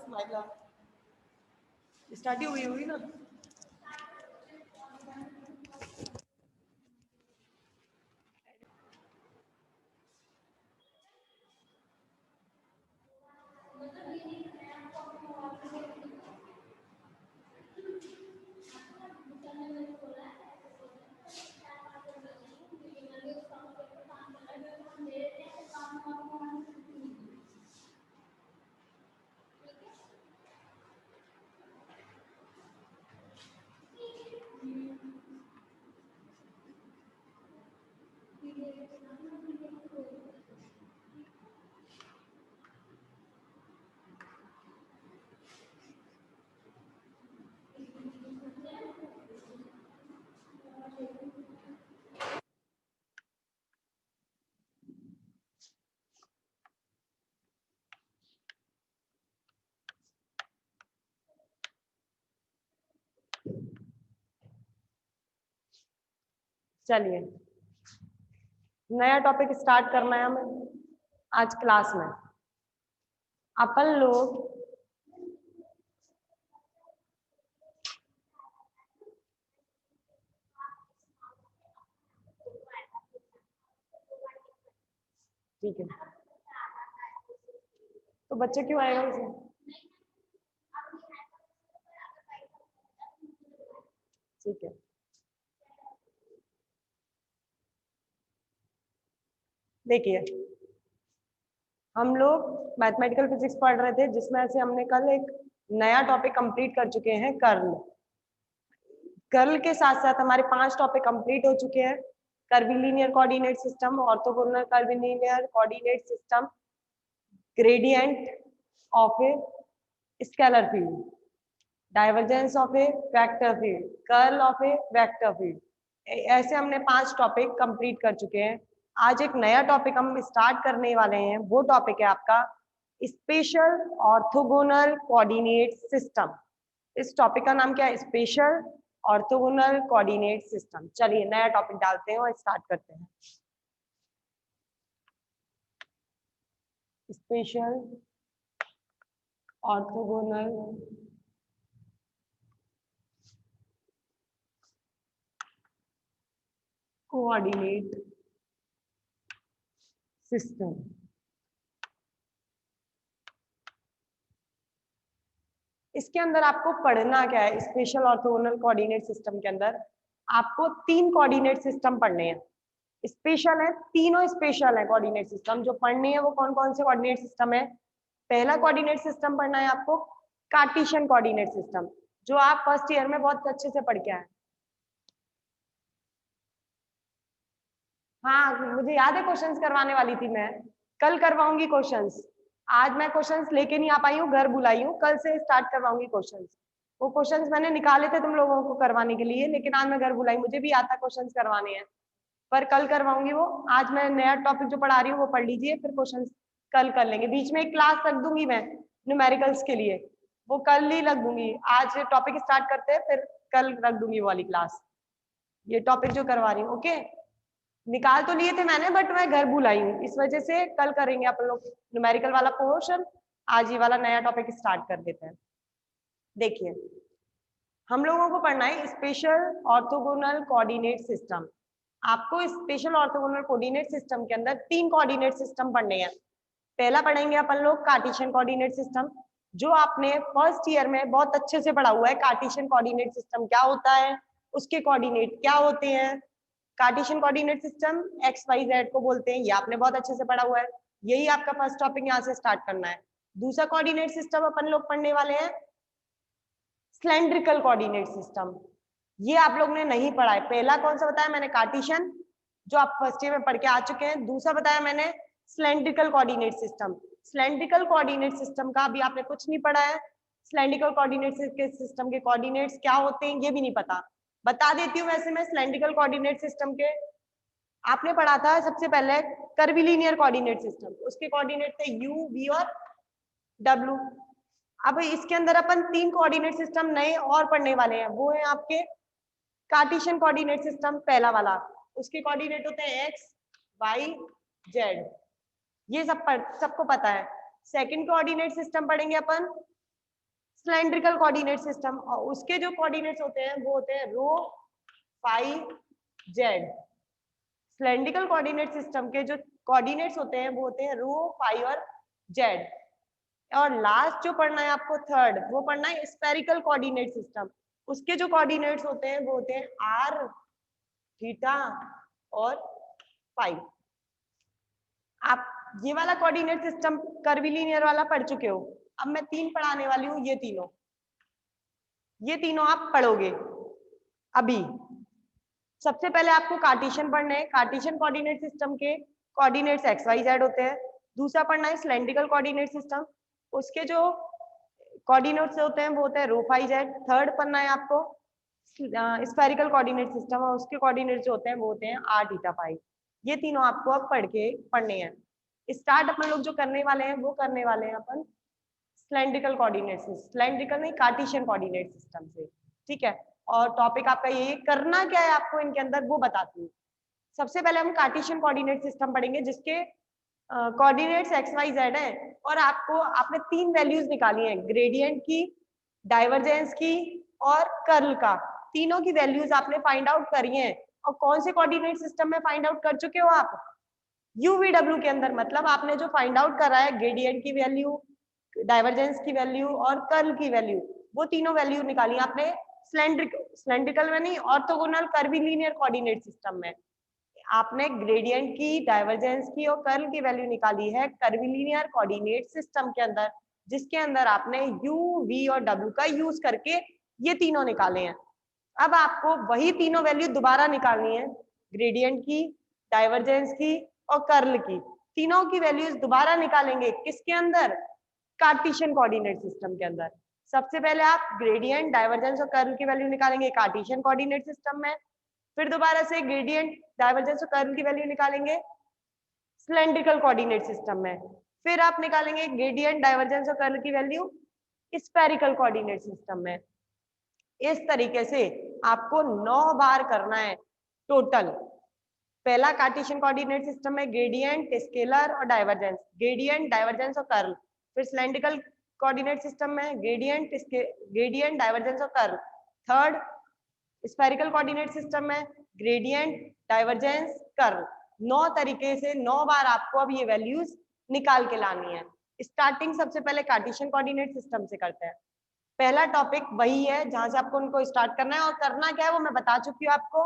स्माइला start ही हुई होगी ना। चलिए नया टॉपिक स्टार्ट करना है हमें आज क्लास में। अपन लोग ठीक है, तो बच्चे क्यों आएगा उसे? ठीक है, देखिए हम लोग मैथमेटिकल फिजिक्स पढ़ रहे थे जिसमें से हमने कल एक नया टॉपिक कंप्लीट कर चुके हैं, कर्ल। कर्ल के साथ साथ हमारे 5 टॉपिक कंप्लीट हो चुके हैं। कर्विलीनियर coordinate system, orthogonal कर्विलीनियर coordinate system, gradient of a scalar field, divergence of A vector field, curl of A vector field. ऐसे हमने 5 टॉपिक कंप्लीट कर चुके हैं। आज एक नया टॉपिक हम स्टार्ट करने वाले हैं, वो टॉपिक है आपका स्पेशल ऑर्थोगोनल कोऑर्डिनेट सिस्टम। इस टॉपिक का नाम क्या है? Special orthogonal coordinate system. चलिए नया टॉपिक डालते हैं और स्टार्ट करते हैं। Special orthogonal coordinate system. इसके अंदर आपको पढ़ना क्या है? स्पेशल ऑर्थोगोनल कोऑर्डिनेट सिस्टम के अंदर आपको 3 कोऑर्डिनेट सिस्टम पढ़ने हैं। स्पेशल है, तीनों स्पेशल है कोऑर्डिनेट सिस्टम। जो पढ़नी है वो कौन कौन से कोऑर्डिनेट सिस्टम है? पहला कोऑर्डिनेट सिस्टम पढ़ना है आपको कार्टेशियन कोऑर्डिनेट सिस्टम, जो आप फर्स्ट ईयर में बहुत अच्छे से पढ़ के आए। हाँ मुझे याद है, क्वेश्चंस करवाने वाली थी मैं, कल करवाऊंगी क्वेश्चंस। आज मैं क्वेश्चंस लेके नहीं आ पाई हूँ, घर बुलाई हूँ, कल से स्टार्ट करवाऊंगी क्वेश्चंस। वो क्वेश्चंस मैंने निकाले थे तुम लोगों को करवाने के लिए, लेकिन आज मैं घर बुलाई, मुझे भी आता क्वेश्चंस करवाने हैं, पर कल करवाऊंगी वो। आज मैं नया टॉपिक जो पढ़ा रही हूँ वो पढ़ लीजिए, फिर क्वेश्चंस कल कर लेंगे। बीच में एक क्लास रख दूंगी मैं न्यूमेरिकल्स के लिए, वो कल ही रख दूंगी। आज टॉपिक स्टार्ट करते हैं, फिर कल रख दूंगी वो वाली क्लास, ये टॉपिक जो करवा रही हूँ। ओके, निकाल तो लिए थे मैंने, बट मैं घर भूल आई हूँ, इस वजह से कल करेंगे अपन लोग न्यूमेरिकल वाला पोर्शन। आज ये वाला नया टॉपिक स्टार्ट कर देते हैं। देखिए हम लोगों को पढ़ना है स्पेशल ऑर्थोगोनल कोऑर्डिनेट सिस्टम। आपको स्पेशल ऑर्थोगोनल कोऑर्डिनेट सिस्टम के अंदर 3 कोऑर्डिनेट सिस्टम पढ़ने हैं। पहला पढ़ेंगे अपन लोग कार्टेशियन कोऑर्डिनेट सिस्टम, जो आपने फर्स्ट ईयर में बहुत अच्छे से पढ़ा हुआ है। कार्टेशियन कोऑर्डिनेट सिस्टम क्या होता है, उसके कोऑर्डिनेट क्या होते हैं। Cartesian coordinate system X Y Z को बोलते हैं, ये आपने बहुत अच्छे से पढ़ा हुआ है। यही आपका फर्स्ट टॉपिक यहाँ से स्टार्ट करना है। दूसरा कोऑर्डिनेट सिस्टम अपन लोग पढ़ने वाले हैं सिलेंड्रिकल कोऑर्डिनेट सिस्टम। ये आप लोग ने नहीं पढ़ा है। पहला कौन सा बताया मैंने? कार्टेशियन, जो आप फर्स्ट ईयर में पढ़ के आ चुके हैं। दूसरा बताया मैंने cylindrical coordinate system. Cylindrical coordinate system का अभी आपने कुछ नहीं पढ़ा है। सिलेंड्रिकल कोऑर्डिनेट सिस्टम के कोऑर्डिनेट्स क्या होते हैं ये भी नहीं पता, बता देती हूँ। वैसे मैं सिलेंड्रिकल कोऑर्डिनेट सिस्टम के आपने पढ़ा था सबसे पहले कर्विलीनियर कोऑर्डिनेट सिस्टम, उसके कोऑर्डिनेट थे u, v और w। अब इसके अंदर अपन 3 कोऑर्डिनेट सिस्टम नए और पढ़ने वाले हैं, वो है आपके कार्टेशियन कोऑर्डिनेट सिस्टम पहला वाला, उसके कोऑर्डिनेट होते हैं x, y, z। ये सबको पता है। सेकंड कोऑर्डिनेट सिस्टम पढ़ेंगे अपन सिलेंड्रिकल कोऑर्डिनेट सिस्टम, और उसके जो कोऑर्डिनेट्स होते हैं वो होते हैं rho, phi, Z. Cylindrical coordinate system के जो कोऑर्डिनेट्स होते हैं वो होते हैं रो, फाई और जेड। और लास्ट जो पढ़ना है आपको थर्ड, वो पढ़ना है स्फेरिकल कोऑर्डिनेट सिस्टम। उसके जो कोऑर्डिनेट्स होते हैं वो होते हैं आर, थीटा और फाई। आप ये वाला कोऑर्डिनेट सिस्टम कर्वीलिनियर वाला पढ़ चुके हो। अब मैं 3 पढ़ाने वाली हूँ, ये तीनों आप पढ़ोगे अभी। सबसे पहले आपको कार्टेशियन पढ़ना है। कार्टेशियन कोऑर्डिनेट सिस्टम के कोऑर्डिनेट्स एक्स वाई जेड होते हैं। दूसरा पढ़ना है सिलेंड्रिकल कोऑर्डिनेट सिस्टम, उसके जो कोऑर्डिनेट्स होते हैं वो होते हैं रो, फाई, जेड। थर्ड पढ़ना है आपको स्फेरिकल कोऑर्डिनेट सिस्टम, और उसके कोऑर्डिनेट्स जो होते हैं वो होते हैं आर, थीटा, फाई। ये तीनों आपको अब पढ़ने हैं। स्टार्ट अपन लोग जो करने वाले हैं वो करने वाले हैं अपन सिलेंड्रिकल कोऑर्डिनेट से, सिलेंड्रिकल नहीं कार्टेशियन कोऑर्डिनेट सिस्टम से, ठीक है। और टॉपिक आपका ये करना क्या है आपको इनके अंदर वो बताती हूँ। सबसे पहले हम कार्टेशियन कोऑर्डिनेट सिस्टम पढ़ेंगे जिसके कोऑर्डिनेट्स एक्स वाई जेड है, और आपने 3 वैल्यूज निकाली हैं, ग्रेडियंट की, डाइवर्जेंस की और कर्ल का। तीनों की वैल्यूज आपने फाइंड आउट करी हैं। और कौन से कोऑर्डिनेट सिस्टम में फाइंड आउट कर चुके हो आप? यूवीडब्ल्यू के अंदर। मतलब आपने जो फाइंड आउट करा है ग्रेडियंट की वैल्यू, डाइवर्जेंस की वैल्यू और कर्ल की वैल्यू, वो तीनों वैल्यू निकाली आपने सिलेंड्रिकल में नहीं, ऑर्थोगोनल कर्वीलिनियर कोऑर्डिनेट सिस्टम में। आपने ग्रेडियंट की, डाइवर्जेंस की और कर्ल की वैल्यू निकाली है कर्वीलिनियर कोऑर्डिनेट सिस्टम के अंदर, जिसके अंदर आपने यू, वी और डब्ल्यू का यूज करके ये तीनों निकाले हैं। अब आपको वही तीनों वैल्यू दोबारा निकालनी है, ग्रेडियंट की, डाइवर्जेंस की और कर्ल की। तीनों की वैल्यूज दोबारा निकालेंगे किसके अंदर? कार्टेशियन कोऑर्डिनेट सिस्टम के अंदर। सबसे पहले आप ग्रेडियंट, डाइवर्जेंस और कर्ल की वैल्यू निकालेंगे कार्टेशियन कोऑर्डिनेट सिस्टम में। फिर दोबारा से ग्रेडियंट, डाइवर्जेंस और कर्ल की वैल्यू निकालेंगे सिलेंड्रिकल कोऑर्डिनेट सिस्टम में। फिर आप निकालेंगे ग्रेडियंट, डाइवर्जेंस और कर्ल की वैल्यू स्फेरिकल कोऑर्डिनेट सिस्टम में। इस तरीके से आपको 9 बार करना है टोटल। पहला कार्टेशियन कोऑर्डिनेट सिस्टम में ग्रेडियंट, स्केलर और डाइवर्जेंस, ग्रेडियंट, डाइवर्जेंस और कर्ल। फिर सिलेंड्रिकल कोऑर्डिनेट सिस्टम में ग्रेडियंट, डाइवर्जेंस और curl. Third spherical coordinate system में ग्रेडियंट, डाइवर्जेंस, कर्ल। 9 तरीके से 9 बार आपको अब ये वैल्यूज निकाल के लानी है। स्टार्टिंग सबसे पहले कार्टेशियन कोऑर्डिनेट सिस्टम से करते हैं। पहला टॉपिक वही है जहां से आपको उनको स्टार्ट करना है, और करना क्या है वो मैं बता चुकी हूँ आपको।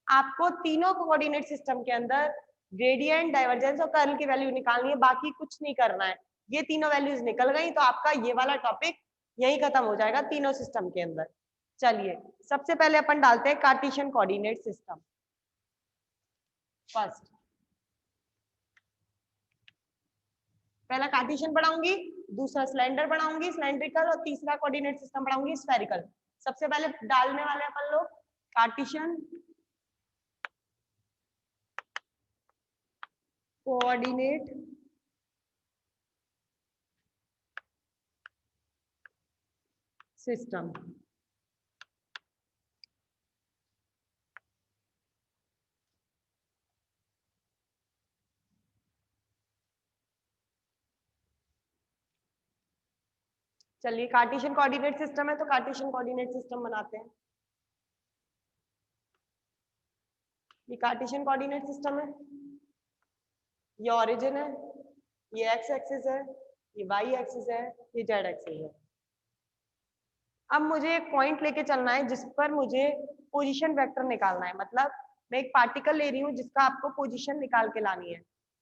आपको तीनों कोऑर्डिनेट सिस्टम के अंदर ग्रेडियंट, डाइवर्जेंस और कर्ल की वैल्यू निकालनी है, बाकी कुछ नहीं करना है। ये तीनों वैल्यूज निकल गई तो आपका ये वाला टॉपिक यही खत्म हो जाएगा तीनों सिस्टम के अंदर। चलिए सबसे पहले अपन डालते हैं कार्टेशियन कोऑर्डिनेट सिस्टम। फर्स्ट पहला कार्टेशियन पढ़ाऊंगी, दूसरा सिलेंडर पढ़ाऊंगी, सिलेंड्रिकल, और तीसरा कोऑर्डिनेट सिस्टम पढ़ाऊंगी स्फेरिकल। सबसे पहले डालने वाले अपन लोग कार्टेशियन कोऑर्डिनेट सिस्टम। चलिए कार्टेशियन कोऑर्डिनेट सिस्टम है तो कार्टेशियन कोऑर्डिनेट सिस्टम बनाते हैं। ये कार्टेशियन कोऑर्डिनेट सिस्टम है, ये ओरिजिन है, ये एक्स एक्सिस है, ये वाई एक्सिस है, ये जेड एक्सिस है। अब मुझे एक पॉइंट लेके चलना है जिस पर मुझे पोजीशन वेक्टर निकालना है। मतलब मैं एक पार्टिकल ले रही हूँ जिसका आपको पोजीशन निकाल के लानी है।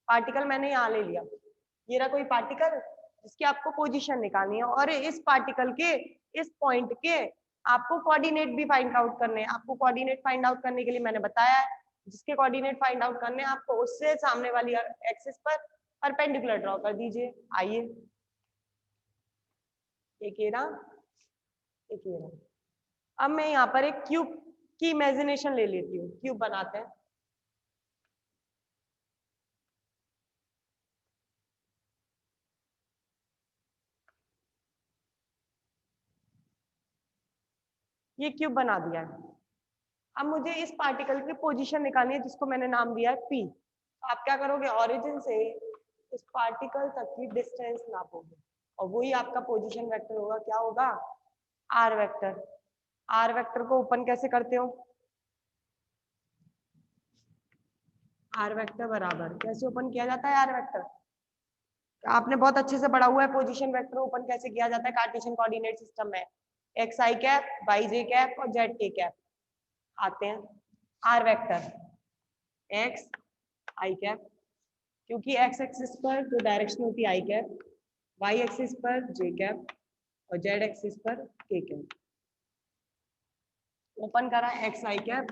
पार्टिकल मैंने यहाँ ले लिया, ये रहा कोई पार्टिकल जिसकी आपको पोजीशन निकालनी है, और इस पार्टिकल के इस पॉइंट के आपको कोऑर्डिनेट भी फाइंड आउट करने हैं। आपको कोऑर्डिनेट फाइंड आउट करने के लिए मैंने बताया है, जिसके कोऑर्डिनेट फाइंड आउट करने हैं आपको उससे सामने वाली एक्सिस पर परपेंडिकुलर ड्रॉ कर दीजिए। आइए एक ये रहा, एक ये रहा। अब मैं यहाँ पर एक क्यूब की इमेजिनेशन ले लेती हूँ, क्यूब बनाते हैं। ये क्यूब बना दिया है। अब मुझे इस पार्टिकल की पोजीशन निकालनी है जिसको मैंने नाम दिया है पी। आप क्या करोगे, ओरिजिन से इस पार्टिकल तक की डिस्टेंस नापोगे, और वही आपका पोजीशन वेक्टर होगा। क्या होगा? आर वेक्टर, आर वेक्टर को ओपन कैसे करते हो? आर वेक्टर बराबर कैसे ओपन किया जाता है आर वेक्टर? आपने बहुत अच्छे से पढ़ा हुआ है पोजीशन वेक्टर ओपन कैसे किया जाता है कार्टेशियन कोऑर्डिनेट सिस्टम में। X I cap, Y J cap और जेड के कैप आते हैं। R vector X I cap, क्योंकि एक्स एक्सिस पर जो डायरेक्शन होती है आई कैप, वाई एक्सिस पर जे कैप और जेड एक्सिस पर के कैप। ओपन करा x I cap,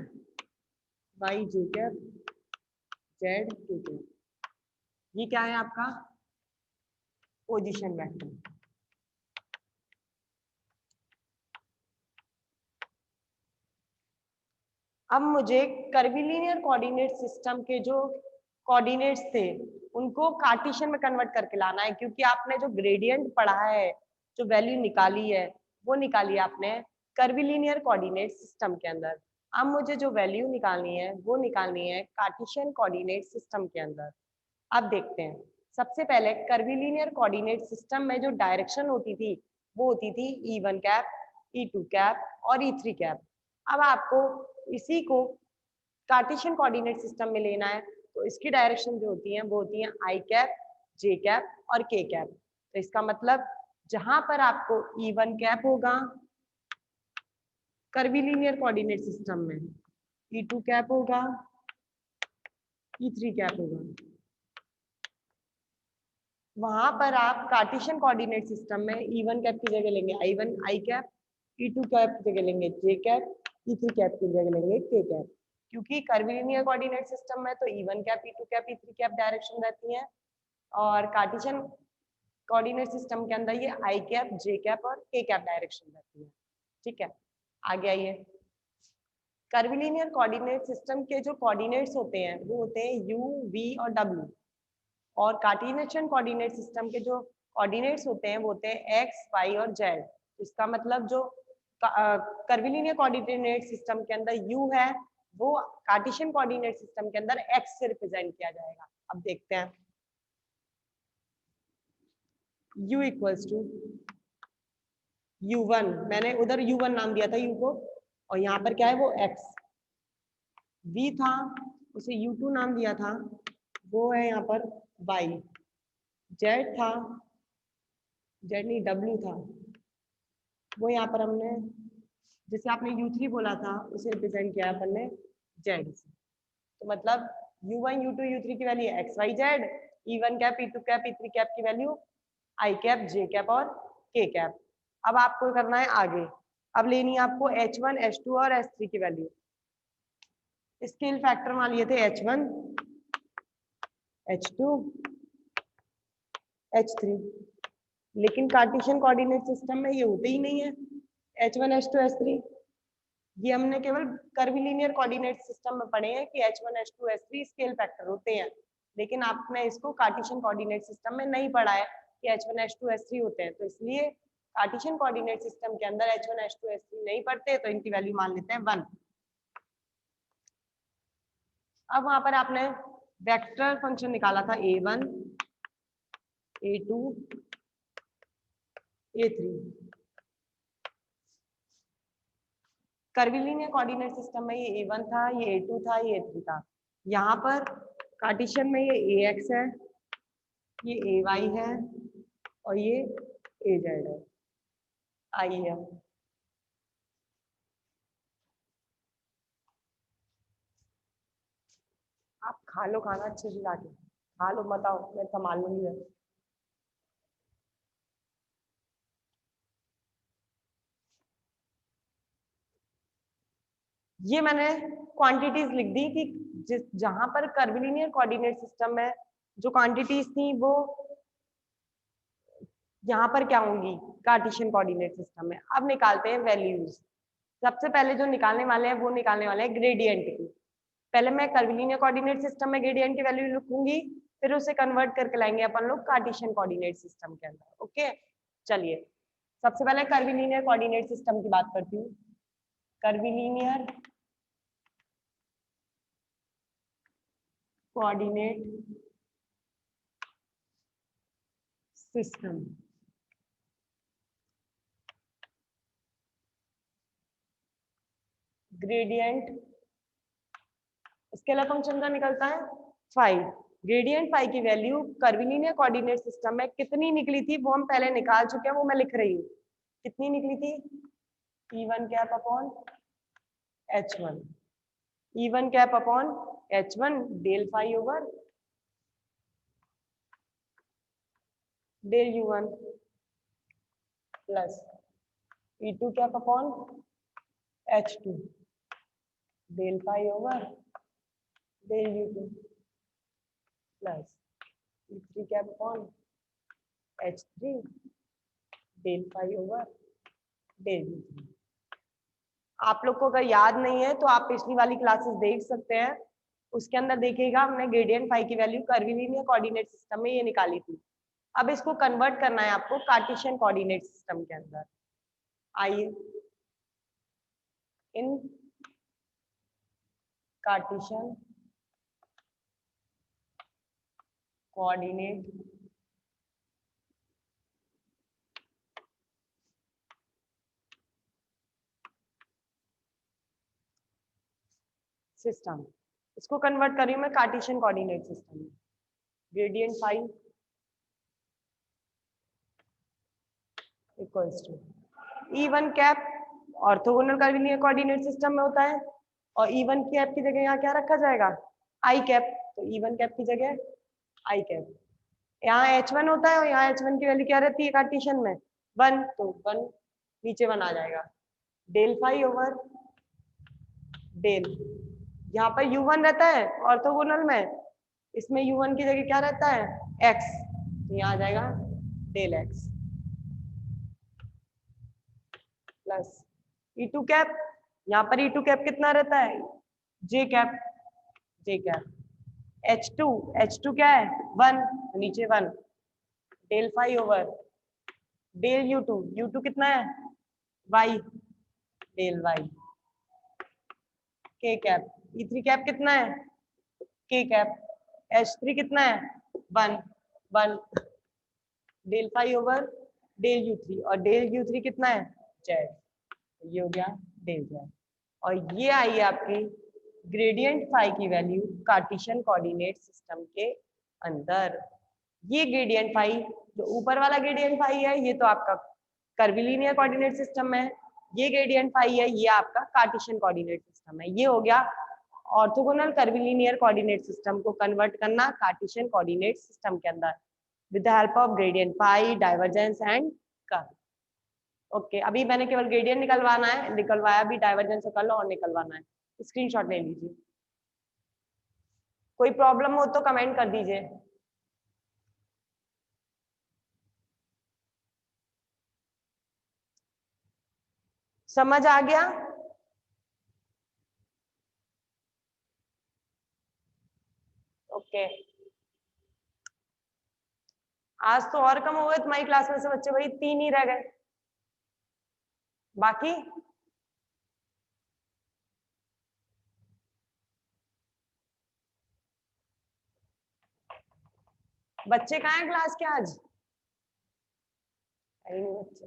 Y J cap, Z K cap. ये क्या है आपका पोजीशन वेक्टर। अब मुझे कर्विलिनियर कोऑर्डिनेट सिस्टम के जो कोऑर्डिनेट्स थे उनको कार्टेशियन में कन्वर्ट करके लाना है, क्योंकि आपने जो ग्रेडियंट पढ़ा है, जो वैल्यू निकाली है वो निकाली है आपने कर्विलिनियर कोऑर्डिनेट सिस्टम के अंदर। अब मुझे जो वैल्यू निकालनी है वो निकालनी है कार्टेशियन कोऑर्डिनेट सिस्टम के अंदर। अब देखते हैं, सबसे पहले कर्विलिनियर कोऑर्डिनेट सिस्टम में जो डायरेक्शन होती थी वो होती थी E1 कैप, E2 कैप और E3 कैप। अब आपको इसी को कार्टेशियन कोऑर्डिनेट सिस्टम में लेना है, तो इसकी डायरेक्शन जो होती है वो होती है आई कैप, जे कैप और के कैप। तो इसका मतलब जहां पर आपको E1 कैप होगा कर्विलिनियर कोऑर्डिनेट सिस्टम में, E2 कैप होगा, E3 कैप होगा, वहां पर आप कार्टेशियन कोऑर्डिनेट सिस्टम में E1 कैप की जगह लेंगे I1 आई कैप, E2 कैप की जगह लेंगे जे कैप, E3 कैप की जगह लेंगे के कैप। क्योंकि कर्विलिनियर कोऑर्डिनेट सिस्टम में तो E1 cap, E2 cap, E3 cap direction रहती है, और कार्टेशियन कोऑर्डिनेट सिस्टम के अंदर ये आई कैप, जे कैप और के कैप डायरेक्शन रहती है। ठीक है, आगे आइए। कर्विलिनियर कोऑर्डिनेट सिस्टम के जो कोऑर्डिनेट्स होते हैं वो होते हैं U, V और W, और कार्टेशियन कोऑर्डिनेट सिस्टम के जो कोऑर्डिनेट्स होते हैं वो होते हैं एक्स, वाई और जेड। इसका मतलब जो कर्विलिनियर कोऑर्डिनेट सिस्टम के अंदर U है वो कार्टेशियन कोऑर्डिनेट सिस्टम के अंदर एक्स से रिप्रेजेंट किया जाएगा। अब देखते हैं, U इक्वल्स टू U1, मैंने उधर U1 नाम दिया था U को, और यहाँ पर क्या है वो X। V था, उसे U2 नाम दिया था, वो है यहाँ पर Y। Z था, Z नहीं W था, वो यहाँ पर हमने, जैसे आपने U3 बोला था उसे रिप्रेजेंट किया अपन ने Z से। तो मतलब U1, U2, U3 की value X, Y, Z, E1 cap, E2 cap, E3 cap की वैल्यू आई कैप, जे कैप और के कैप। अब आपको करना है आगे, अब लेनी है आपको H1, H2 और H3 की वैल्यू। स्केल फैक्टर मान लिए थे H1, H2, H3, लेकिन कार्टेशियन कोऑर्डिनेट सिस्टम में ये होते ही नहीं है H1, H2, H3। ये हमने केवल कर्विलिनियर कोऑर्डिनेट सिस्टम में पढ़े हैं कि H1, H2, H3 scale factor होते हैं, लेकिन आपने इसको कार्टेशियन कोऑर्डिनेट सिस्टम में नहीं पढ़ा है कि H1, H2, H3 होते हैं। तो इसलिए कार्टेशियन कोऑर्डिनेट सिस्टम के अंदर H1, H2, H3 नहीं पढ़ते, तो इनकी वैल्यू मान लेते हैं 1। अब वहां पर आपने वेक्टर फंक्शन निकाला था A1, A2, A3। Curvilinear coordinate system में ये A1 था, ये A2 था, ये A3 था। यहाँ पर कार्टेशियन में ये AX है, ये AY है और ये AZ है। आइए आप खा लो खाना अच्छे से जाके, खा लो, मत आओ, मैं संभाल लूंगी। ये मैंने क्वांटिटीज लिख दी कि जिस जहां पर कर्विलिनियर कोऑर्डिनेट सिस्टम में जो क्वांटिटीज थी वो यहाँ पर क्या होंगी कार्टेशियन कोऑर्डिनेट सिस्टम में। अब निकालते हैं वैल्यूज। सबसे पहले जो निकालने वाले हैं वो निकालने वाले हैं ग्रेडियंट की। पहले मैं कर्विलिनियर कोऑर्डिनेट सिस्टम में ग्रेडियंट की वैल्यू लिखूंगी, फिर उसे कन्वर्ट करके लाएंगे अपन लोग कार्टेशियन कोऑर्डिनेट सिस्टम के अंदर। ओके, चलिए सबसे पहले कर्विलिनियर कोऑर्डिनेट सिस्टम की बात करती हूँ। Curvilinear coordinate system, gradient scalar function का निकलता है 5। ग्रेडियंट फाई की वैल्यू कर्विलिनियर कोऑर्डिनेट सिस्टम में कितनी निकली थी वो हम पहले निकाल चुके हैं, वो मैं लिख रही हूँ। कितनी निकली थी? E1 cap upon H1, E1 cap upon H1 del phi over del U1 plus E2 cap upon H2 del phi over del U2 plus E3 cap upon H3 del phi over del U3। आप लोग को अगर याद नहीं है तो आप पिछली वाली क्लासेस देख सकते हैं, उसके अंदर देखिएगा हमने ग्रेडियंट फाई की वैल्यू कर्विलिनियर कोऑर्डिनेट सिस्टम में ये निकाली थी। अब इसको कन्वर्ट करना है आपको कार्टेशियन कोऑर्डिनेट सिस्टम के अंदर। आइए इन कार्टेशियन कोऑर्डिनेट सिस्टम, इसको कन्वर्ट कर रही हूं मैं कार्टेशियन कोऑर्डिनेट सिस्टम में। Gradient phi equals to E1 cap orthogonal curvilinear coordinate system में होता है, और E1 कैप की जगह यहाँ क्या रखा जाएगा? I cap. तो E1 कैप की जगह I कैप। यहाँ H1 होता है और यहाँ H1 की वैल्यू क्या रहती है कार्टेशियन में? 1, तो 1 नीचे 1 आ जाएगा। डेल फाई ओवर डेल, यहाँ पर U1 रहता है ऑर्थोगोनल में, इसमें U1 की जगह क्या रहता है? X, तो यहाँ आ जाएगा del X plus E2 cap, यहाँ पर E2 कैप कितना रहता है? J cap, J cap. H2 क्या है? 1, नीचे 1 del phi over del U2 कितना है? Y del Y। K cap, E3 cap कितना है? K cap. H3 कितना है? 1 del phi over del U3, और डेल U3 कितना है? Z। ये हो गया डेल Z, और ये आई है आपकी ग्रेडियंट फाई की वैल्यू कार्टेशियन कोऑर्डिनेट सिस्टम के अंदर। ये ग्रेडियंट फाई, जो ऊपर वाला ग्रेडियंट फाई है ये तो आपका कर्विलिनियर कोऑर्डिनेट सिस्टम है, ये ग्रेडियंट फाई है ये आपका कार्टेशियन कोऑर्डिनेट सिस्टम है। ये हो गया ऑर्थोगोनल कर्विलिनियर कोऑर्डिनेट सिस्टम को कन्वर्ट करना कार्टेशियन कोऑर्डिनेट सिस्टम के अंदर with the help of gradient phi, divergence and curl. Okay, अभी मैंने केवल ग्रेडियंट निकलवाना है, निकलवाया भी, डाइवर्जेंस कर लो और निकलवाना है। स्क्रीनशॉट ले लीजिए। कोई प्रॉब्लम हो तो कमेंट कर दीजिए। समझ आ गया? ओके, आज तो और कम हो गए तुम्हारी क्लास में से बच्चे, भाई 3 ही रह गए, बाकी बच्चे कहाँ हैं क्लास के आज? नहीं बच्चे।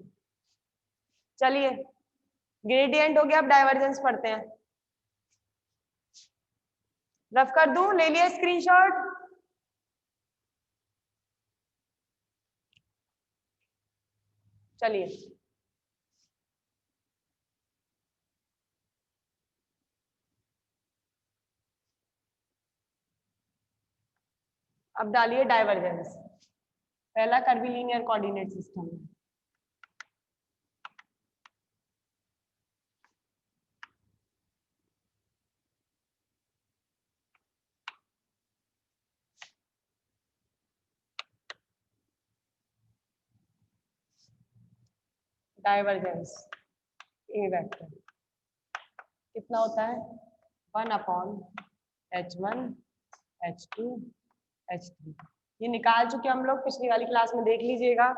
चलिए, ग्रेडियंट हो गया, अब डाइवर्जेंस पढ़ते हैं। रफ कर दूं? ले लिया स्क्रीनशॉट? चलिए, अब डालिए डाइवर्जेंस। पहला कर्विलिनियर कोऑर्डिनेट सिस्टम है। डाइवर्जेंस ए वेक्टर कितना होता है? 1/H1 H2 H3। ये निकाल चुके हम लोग पिछली वाली क्लास में, देख लीजिएगा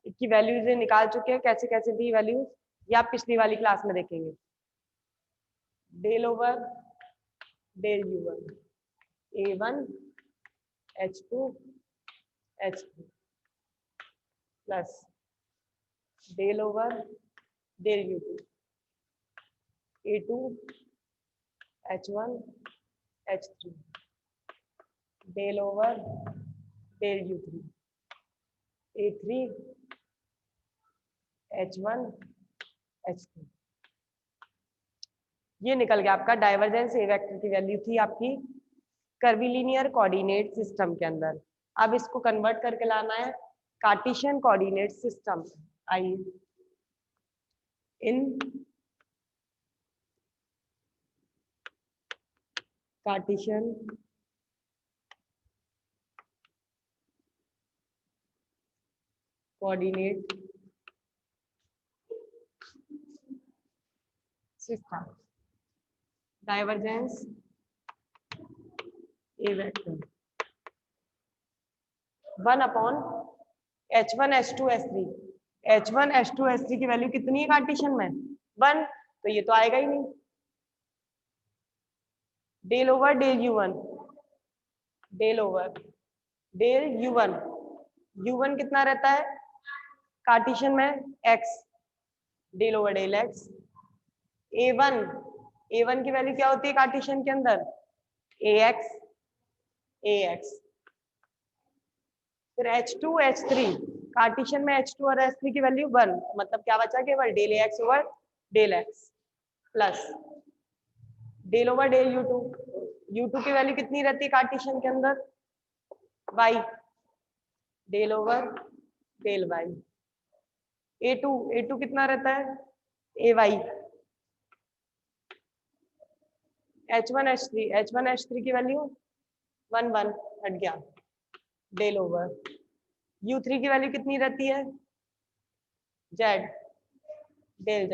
इसकी वैल्यूज निकाल चुके हैं, कैसे कैसे थी वैल्यूज, ये आप पिछली वाली क्लास में देखेंगे। Del over del U1 A1 H2 H3 plus del over del U2 A2 H1 H3 del over del U3 A3 H1 H3। ये निकल गया आपका डाइवर्जेंस ए वेक्टर की वैल्यू थी आपकी कर्विलिनियर कोऑर्डिनेट सिस्टम के अंदर। अब इसको कन्वर्ट करके लाना है कार्टेशियन कोऑर्डिनेट सिस्टम। आइए in Cartesian coordinate system divergence A vector 1/H1 H2 H3। H1 H2 H3 की वैल्यू कितनी है कार्टेशियन में 1, तो ये तो आएगा ही नहीं। Del over del U1 del over del U1 कितना रहता है कार्टेशियन में x del over del x। A1 की वैल्यू क्या होती है कार्टेशियन के अंदर ax। फिर H2 H3 कार्टेशियन में H2 और H3 की वैल्यू 1, मतलब क्या बचा केवल del ax over del x plus del over del U2 की वैल्यू कितनी रहती है कार्टेशियन के अंदर y del over del y। A2 कितना रहता है ay। H1 H3 की वैल्यू 1 1 हट गया डेल ओवर। U3 की वैल्यू कितनी रहती है z डेल z।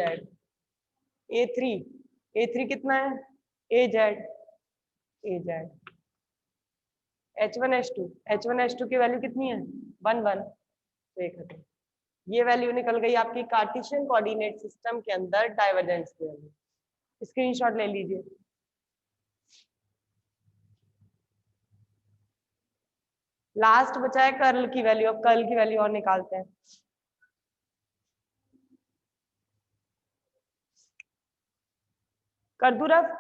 A3 कितना है az। H1 H2 की वैल्यू कितनी है 1 1, तो एक हटे। ये वैल्यू निकल गई आपकी कार्टेशियन कोऑर्डिनेट सिस्टम के अंदर डाइवर्जेंस की वैल्यू। स्क्रीनशॉट ले लीजिए। लास्ट बचा है कर्ल की वैल्यू। अब कर्ल की वैल्यू और निकालते हैं। कर दूं rough?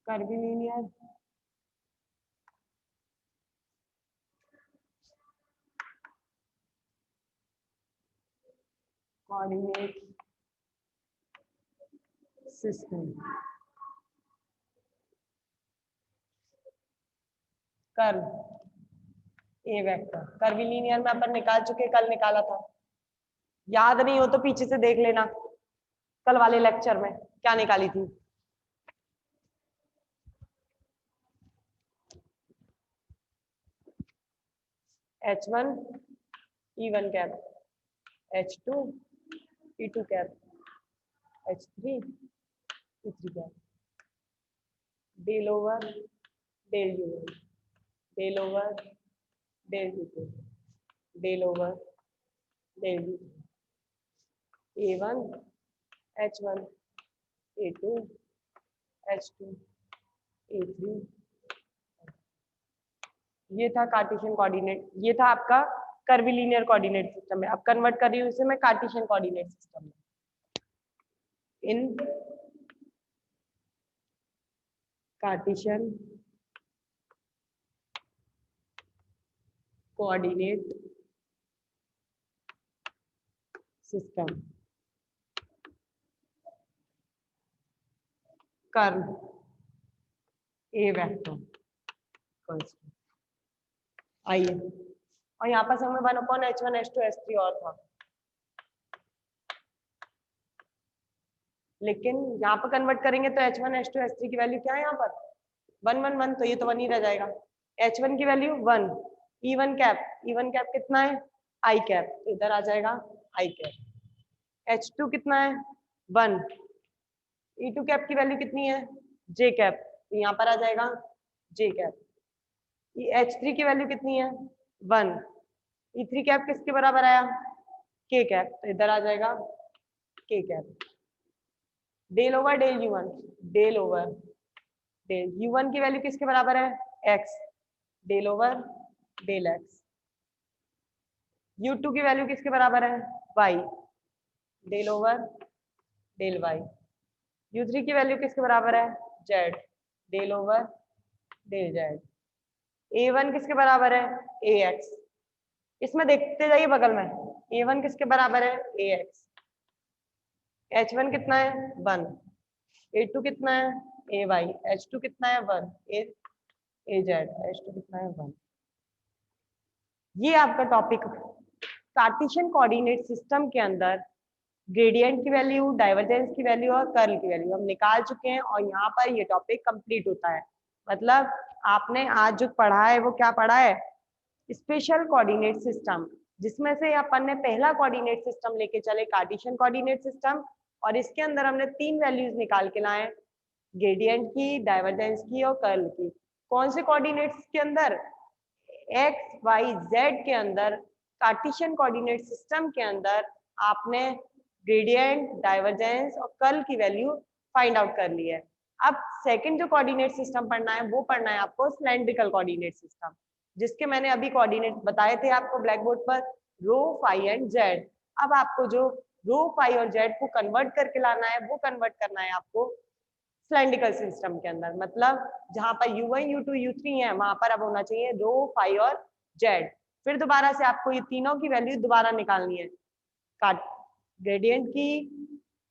Curvilinear coordinate system curl a vector. Curvilinear में अपन निकाल चुके, कल निकाला था। याद नहीं हो तो पीछे से देख लेना कल वाले लेक्चर में क्या निकाली थी। H1 E1 cap H2 E2 cap H3 E3 cap del over del U1 del over del U2 del over del U2 A1 H1 A2 H2 A3। ये था कार्टेशियन कोऑर्डिनेट, ये था आपका कर्विलिनियर कोऑर्डिनेट सिस्टम में। अब convert कर रही हूँ इसे मैं कार्टेशियन कोऑर्डिनेट सिस्टम में। In Cartesian coordinate system curl a vector constant. आइए, और यहाँ पर समय 1/H1 H2 H3 और था, लेकिन यहाँ पर कन्वर्ट करेंगे तो H1 H2 H3 की वैल्यू क्या है यहाँ पर 1 1 1, तो ये तो 1 ही रह जाएगा। H1 की वैल्यू 1, E1 कैप कितना है I कैप, तो इधर आ जाएगा I कैप। H2 कितना है 1, E2 कैप की वैल्यू कितनी है J कैप, तो यहाँ पर आ जाएगा J कैप। H3 की वैल्यू कितनी है 1, E3 कैप किसके बराबर आया K कैप, तो इधर आ जाएगा K cap, del over del u1, del over del u1 की वैल्यू किसके बराबर है, x, del over del x, u2 की वैल्यू किसके बराबर है, y, del over del y, u3 की वैल्यू किसके बराबर है, z, del over del z, a1 किसके बराबर है, ax, इसमें देखते जाइए बगल में, a1 किसके बराबर है, ax, h1 कितना है 1, a2 कितना है, ay, h2 कितना है 1, az, h2 कितना है 1। ये आपका टॉपिक कार्टेशियन कोऑर्डिनेट सिस्टम के अंदर ग्रेडियंट की वैल्यू, डाइवर्जेंस की वैल्यू और कर्ल की वैल्यू हम निकाल चुके हैं और यहाँ पर ये टॉपिक कंप्लीट होता है। मतलब आपने आज जो पढ़ा है वो क्या पढ़ा है, स्पेशल कोऑर्डिनेट सिस्टम, जिसमें से अपन ने पहला कोऑर्डिनेट सिस्टम लेके चले कार्टेशियन कोऑर्डिनेट सिस्टम, और इसके अंदर हमने 3 वैल्यूज निकाल के लाए, ग्रेडियंट की, डाइवर्जेंस की और कर्ल की। कौन से कोऑर्डिनेट्स के अंदर, एक्स वाई जेड के अंदर, कार्टेशियन कोऑर्डिनेट सिस्टम के अंदर आपने ग्रेडियंट, डाइवर्जेंस और कर्ल की वैल्यू फाइंड आउट कर ली है। अब सेकंड जो कोऑर्डिनेट सिस्टम पढ़ना है वो पढ़ना है आपको सिलेंड्रिकल कोऑर्डिनेट सिस्टम, जिसके मैंने अभी कोऑर्डिनेट बताए थे आपको ब्लैक बोर्ड पर, रो, फाई एंड जेड। अब आपको जो रो, फाई और जेड को कन्वर्ट करके लाना है वो कन्वर्ट करना है आपको सिलेंड्रिकल सिस्टम के अंदर। मतलब जहां पर u1, u2, u3 है वहां पर अब होना चाहिए रो, फाई और जेड। फिर दोबारा से आपको ये तीनों की वैल्यू दोबारा निकालनी है, ग्रेडियंट की,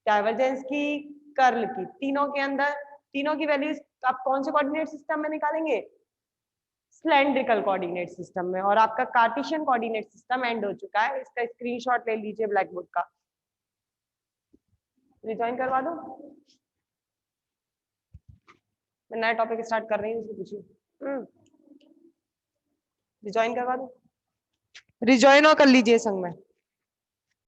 डाइवर्जेंस की, कर्ल की, तीनों के अंदर तीनों की वैल्यूज आप कौन से कोऑर्डिनेट सिस्टम में निकालेंगे, सिलेंड्रिकल कोऑर्डिनेट सिस्टम में। और आपका कार्टेशियन कोऑर्डिनेट सिस्टम एंड हो चुका है, इसका स्क्रीनशॉट ले लीजिए ब्लैक बोर्ड का। रिजॉइन करवा दो, मैं नया टॉपिक स्टार्ट कर रही हूँ, उसको पूछिए। रिजॉइन करवा दो, रिजॉइन और कर लीजिए संग में।